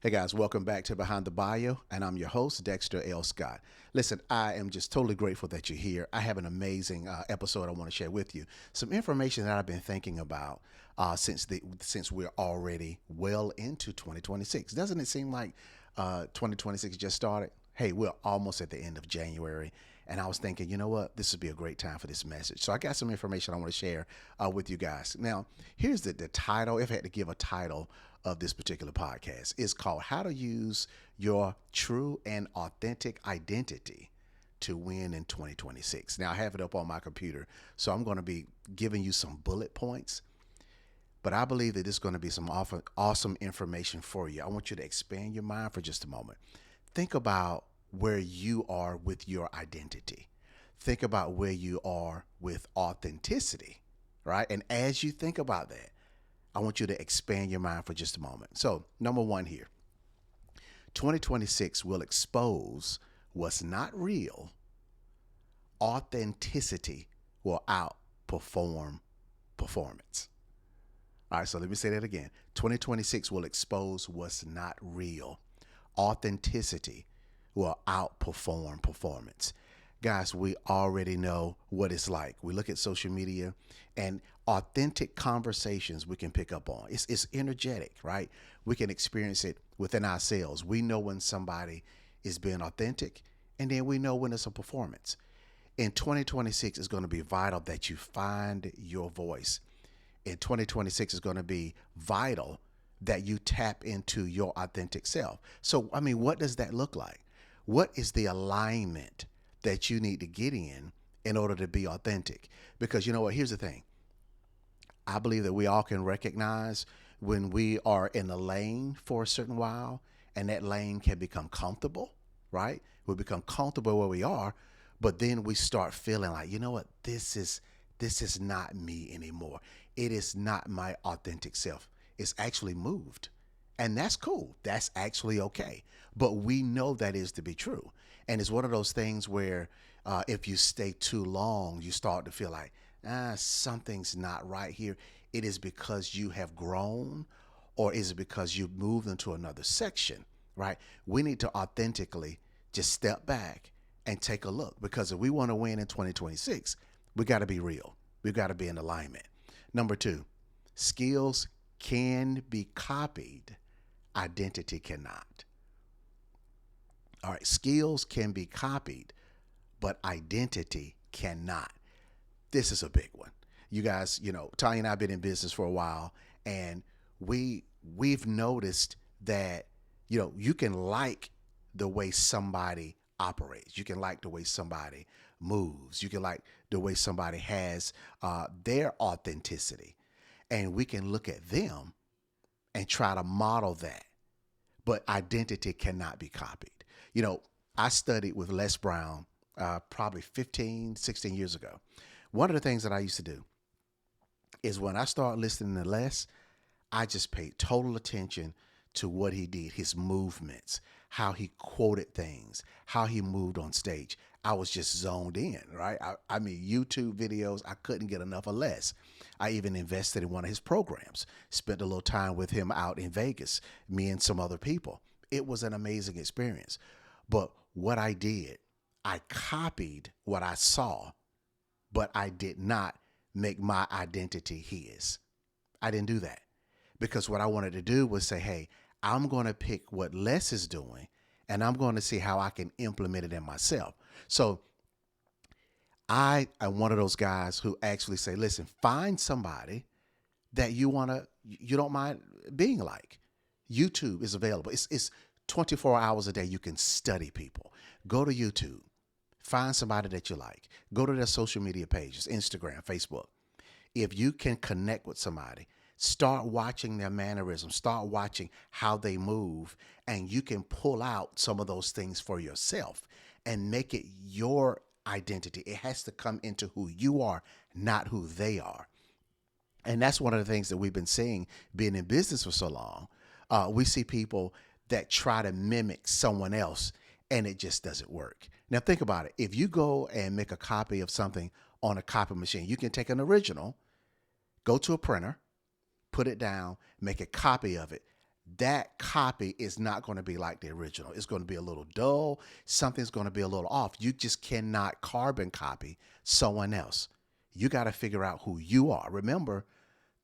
Hey guys, welcome back to Behind the Bio, and I'm your host, Dexter L. Scott. Listen, I am just totally grateful that you're here. I have an amazing episode I want to share with you. Some information that I've been thinking about since we're already well into 2026. Doesn't it seem like 2026 just started? Hey, we're almost at the end of January, and I was thinking, you know what, this would be a great time for this message. So I got some information I want to share with you guys. Now, here's the title. If I had to give a title of this particular podcast, is called How to Use Your True and Authentic Identity to Win in 2026. Now, I have it up on my computer, so I'm going to be giving you some bullet points, but I believe that this is going to be some awesome information for you. I want you to expand your mind for just a moment. Think about where you are with your identity. Think about where you are with authenticity, right? And as you think about that, I want you to expand your mind for just a moment. So, number one here, 2026 will expose what's not real. Authenticity will outperform performance. All right, so let me say that again. 2026 will expose what's not real. Authenticity will outperform performance. Guys, we already know what it's like. We look at social media and authentic conversations we can pick up on. It's energetic, right? We can experience it within ourselves. We know when somebody is being authentic, and then we know when it's a performance. In 2026, it's going to be vital that you find your voice. In 2026, it's going to be vital that you tap into your authentic self. So, I mean, what does that look like? What is the alignment that you need to get in order to be authentic? Because you know what? Here's the thing. I believe that we all can recognize when we are in a lane for a certain while, and that lane can become comfortable, right? We become comfortable where we are, but then we start feeling like, you know what? This is not me anymore. It is not my authentic self. It's actually moved. And that's cool. That's actually okay. But we know that is to be true. And it's one of those things where if you stay too long, you start to feel like, something's not right here. It is because you have grown, or is it because you've moved into another section, right? We need to authentically just step back and take a look, because if we want to win in 2026, we got to be real. We've got to be in alignment. Number two, skills can be copied, identity cannot. All right, skills can be copied, but identity cannot. This is a big one. You guys, Tanya and I have been in business for a while, and we've noticed that, you can like the way somebody operates. You can like the way somebody moves. You can like the way somebody has their authenticity. And we can look at them and try to model that. But identity cannot be copied. I studied with Les Brown probably 15, 16 years ago. One of the things that I used to do is when I started listening to Les, I just paid total attention to what he did, his movements, how he quoted things, how he moved on stage. I was just zoned in, right? I mean, YouTube videos, I couldn't get enough of Les. I even invested in one of his programs, spent a little time with him out in Vegas, me and some other people. It was an amazing experience. But what I did, I copied what I saw, but I did not make my identity his. I didn't do that, because what I wanted to do was say, hey, I'm going to pick what Les is doing, and I'm going to see how I can implement it in myself. So I am one of those guys who actually say, listen, find somebody that you don't mind being like. YouTube is available. It's 24 hours a day. You can study people. Go to YouTube. Find somebody that you like. Go to their social media pages, Instagram, Facebook. If you can connect with somebody, start watching their mannerisms, start watching how they move, and you can pull out some of those things for yourself and make it your identity. It has to come into who you are, not who they are. And that's one of the things that we've been seeing being in business for so long. We see people that try to mimic someone else, and it just doesn't work. Now, think about it. If you go and make a copy of something on a copy machine, you can take an original, go to a printer, put it down, make a copy of it. that copy is not going to be like the original. It's going to be a little dull. Something's going to be a little off. You just cannot carbon copy someone else. You got to figure out who you are. Remember,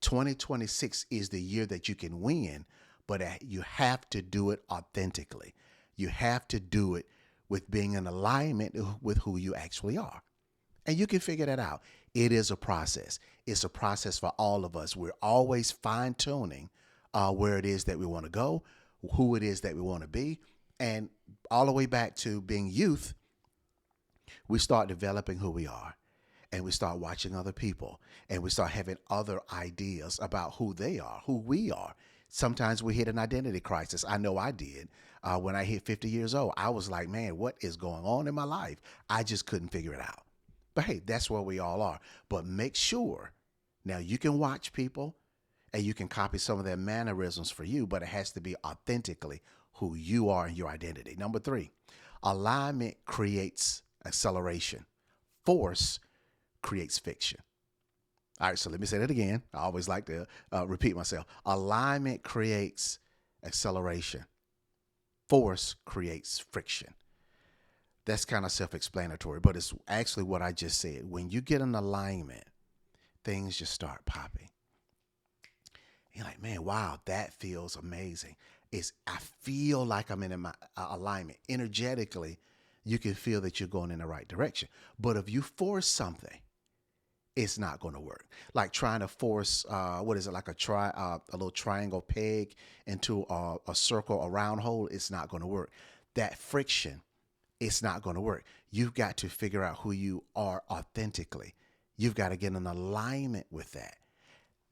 2026 is the year that you can win, but you have to do it authentically. You have to do it with being in alignment with who you actually are. And you can figure that out. It is a process. It's a process for all of us. We're always fine tuning where it is that we want to go, who it is that we want to be. And all the way back to being youth, we start developing who we are, and we start watching other people, and we start having other ideas about who they are, who we are. Sometimes we hit an identity crisis. I know I did. When I hit 50 years old, I was like, man, what is going on in my life? I just couldn't figure it out. But hey, that's where we all are. But make sure, now you can watch people and you can copy some of their mannerisms for you, but it has to be authentically who you are and your identity. Number 3, alignment creates acceleration. Force creates fiction. All right, so let me say that again. I always like to repeat myself. Alignment creates acceleration. Force creates friction. That's kind of self-explanatory, but it's actually what I just said. When you get an alignment, things just start popping. You're like, man, wow, that feels amazing. I feel like I'm in my alignment. Energetically, you can feel that you're going in the right direction. But if you force something, it's not going to work. Like trying to force, what is it, like a little triangle peg into a circle, a round hole, it's not going to work. That friction, it's not going to work. You've got to figure out who you are authentically. You've got to get in alignment with that.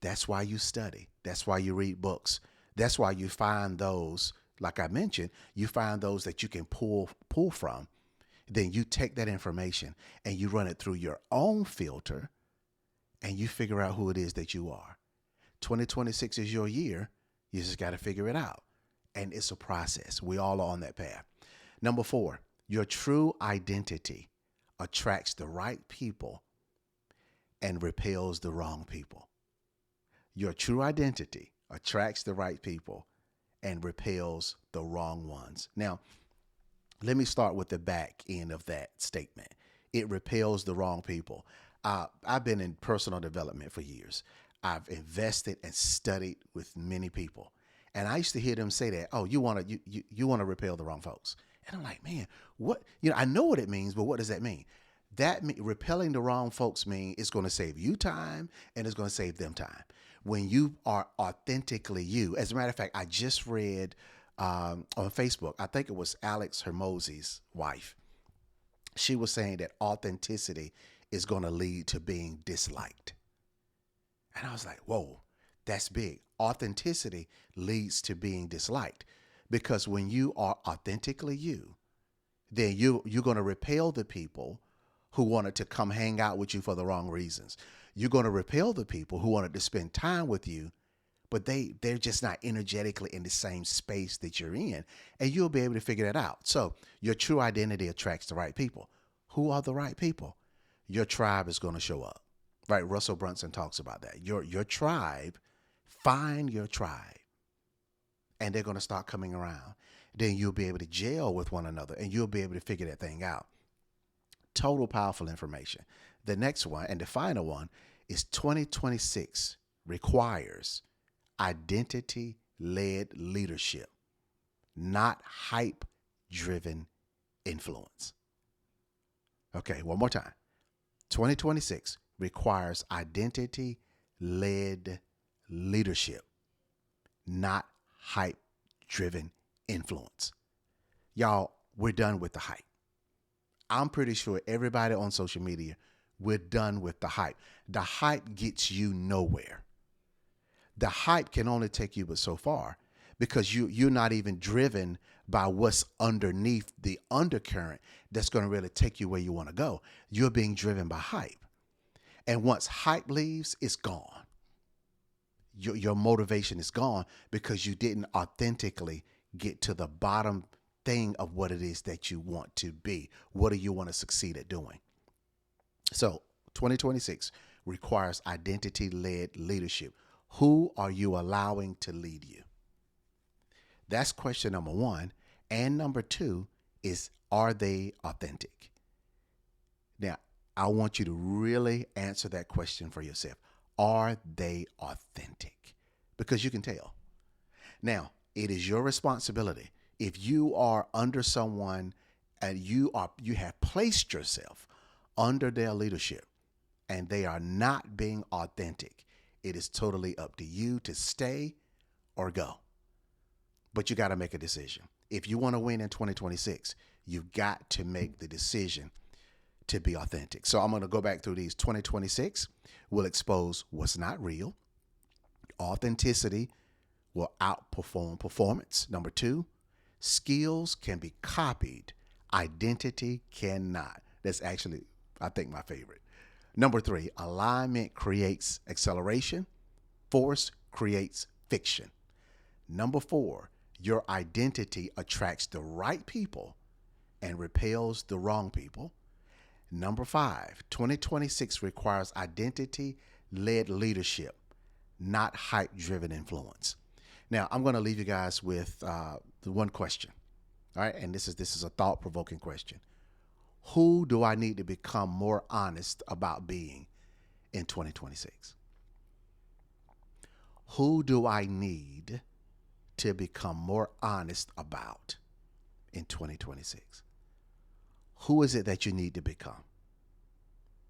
That's why you study. That's why you read books. That's why you find those, like I mentioned, you find those that you can pull from. Then you take that information and you run it through your own filter and you figure out who it is that you are. 2026 is your year. You just got to figure it out. And it's a process. We all are on that path. Number 4, your true identity attracts the right people and repels the wrong people. Your true identity attracts the right people and repels the wrong ones. Now, let me start with the back end of that statement. It repels the wrong people. I've been in personal development for years. I've invested and studied with many people. And I used to hear them say that, oh, you want to repel the wrong folks. And I'm like, man, what? I know what it means, but what does that mean? Repelling the wrong folks mean it's going to save you time and it's going to save them time. When you are authentically you. As a matter of fact, I just read on Facebook, I think it was Alex Hermosi's wife. She was saying that authenticity is going to lead to being disliked. And I was like, whoa, that's big. Authenticity leads to being disliked, because when you are authentically you, then you're going to repel the people who wanted to come hang out with you for the wrong reasons. You're going to repel the people who wanted to spend time with you, but they're just not energetically in the same space that you're in, and you'll be able to figure that out. So your true identity attracts the right people. Who are the right people? Your tribe is going to show up, right? Russell Brunson talks about that. Your tribe, find your tribe, and they're going to start coming around. Then you'll be able to gel with one another, and you'll be able to figure that thing out. Total powerful information. The next one, and the final one, is 2026 requires identity-led leadership, not hype-driven influence. Okay, one more time. 2026 requires identity-led leadership, not hype-driven influence. Y'all, we're done with the hype. I'm pretty sure everybody on social media, we're done with the hype. The hype gets you nowhere. The hype can only take you but so far, because you're not even driven by what's underneath the undercurrent that's going to really take you where you want to go. You're being driven by hype. And once hype leaves, it's gone. Your motivation is gone because you didn't authentically get to the bottom thing of what it is that you want to be. What do you want to succeed at doing? So 2026 requires identity-led leadership. Who are you allowing to lead you? That's question number one. And number two is, are they authentic? Now, I want you to really answer that question for yourself. Are they authentic? Because you can tell. Now, it is your responsibility. If you are under someone and you have placed yourself under their leadership and they are not being authentic, it is totally up to you to stay or go. But you got to make a decision. If you want to win in 2026, you've got to make the decision to be authentic. So I'm going to go back through these. 2026 will expose what's not real. Authenticity will outperform performance. Number two, skills can be copied. Identity cannot. That's actually, I think, my favorite. Number three, alignment creates acceleration. Force creates fiction. Number four, your identity attracts the right people and repels the wrong people. Number five, 2026 requires identity-led leadership, not hype-driven influence. Now, I'm going to leave you guys with the one question. All right, and this is a thought-provoking question. Who do I need to become more honest about being in 2026? Who do I need to become more honest about in 2026? Who is it that you need to become?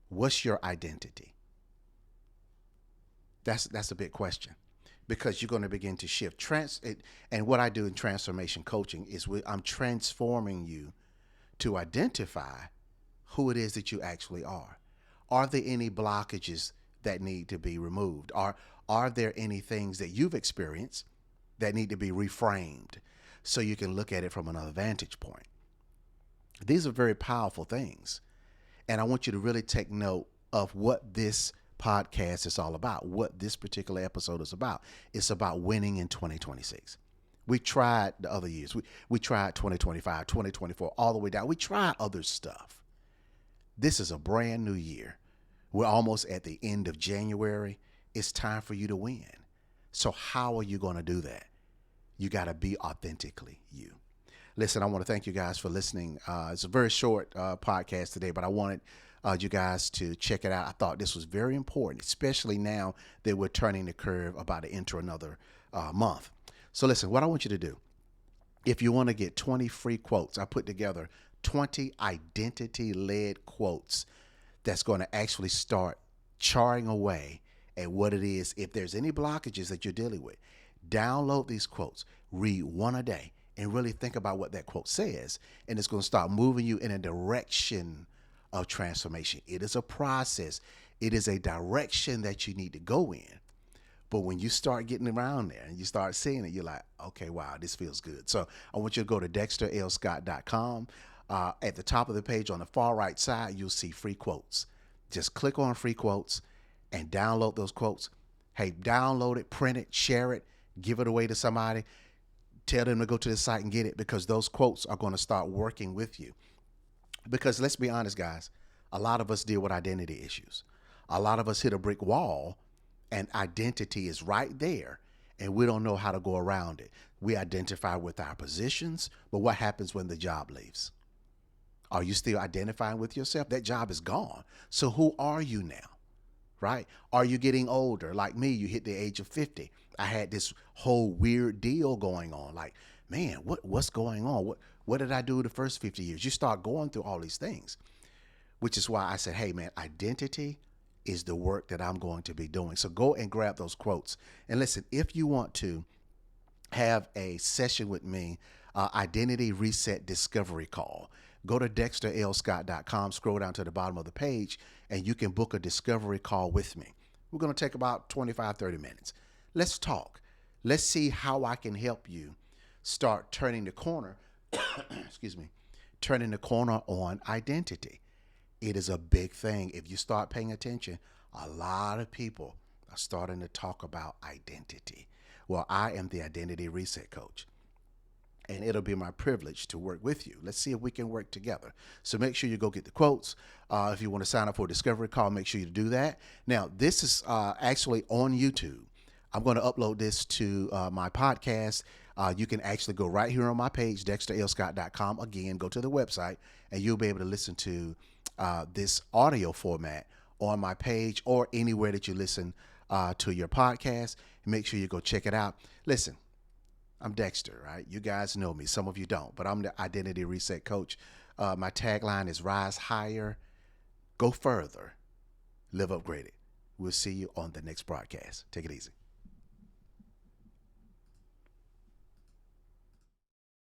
What's your identity? That's a big question, because you're going to begin to shift. And what I do in transformation coaching is I'm transforming you to identify who it is that you actually are. Are there any blockages that need to be removed? Are there any things that you've experienced that need to be reframed so you can look at it from another vantage point? These are very powerful things. And I want you to really take note of what this podcast is all about, what this particular episode is about. It's about winning in 2026. We tried the other years. We tried 2025, 2024, all the way down. We tried other stuff. This is a brand new year. We're almost at the end of January. It's time for you to win. So how are you going to do that? You got to be authentically you. Listen, I want to thank you guys for listening. It's a very short podcast today, but I wanted you guys to check it out. I thought this was very important, especially now that we're turning the curve, about to enter another month. So listen, what I want you to do, if you want to get 20 free quotes, I put together 20 identity-led quotes that's going to actually start charring away at what it is. If there's any blockages that you're dealing with, download these quotes, read one a day, and really think about what that quote says. And it's going to start moving you in a direction of transformation. It is a process. It is a direction that you need to go in. But when you start getting around there and you start seeing it, you're like, okay, wow, this feels good. So I want you to go to dexterlscott.com. At the top of the page on the far right side, you'll see free quotes. Just click on free quotes and download those quotes. Hey, download it, print it, share it, give it away to somebody. Tell them to go to the site and get it, because those quotes are going to start working with you. Because let's be honest, guys, a lot of us deal with identity issues. A lot of us hit a brick wall and identity is right there and we don't know how to go around it. We identify with our positions, but what happens when the job leaves? Are you still identifying with yourself? That job is gone. So who are you now? Right? Are you getting older? Like me, you hit the age of 50. I had this whole weird deal going on. Like, man, what's going on? What did I do the first 50 years? You start going through all these things, which is why I said, hey, man, identity is the work that I'm going to be doing. So go and grab those quotes. And listen, if you want to have a session with me, identity reset discovery call, go to dexterlscott.com, scroll down to the bottom of the page, and you can book a discovery call with me. We're going to take about 25, 30 minutes. Let's talk. Let's see how I can help you start turning the corner, excuse me, turning the corner on identity. It is a big thing. If you start paying attention, a lot of people are starting to talk about identity. Well, I am the identity reset coach, and it'll be my privilege to work with you. Let's see if we can work together. So make sure you go get the quotes. If you want to sign up for a discovery call, make sure you do that. Now, this is actually on YouTube. I'm going to upload this to my podcast. You can actually go right here on my page, dexterlscott.com. Again, go to the website and you'll be able to listen to this audio format on my page or anywhere that you listen to your podcast. Make sure you go check it out. Listen, I'm Dexter, right? You guys know me. Some of you don't, but I'm the Identity Reset Coach. My tagline is Rise Higher, Go Further, Live Upgraded. We'll see you on the next broadcast. Take it easy.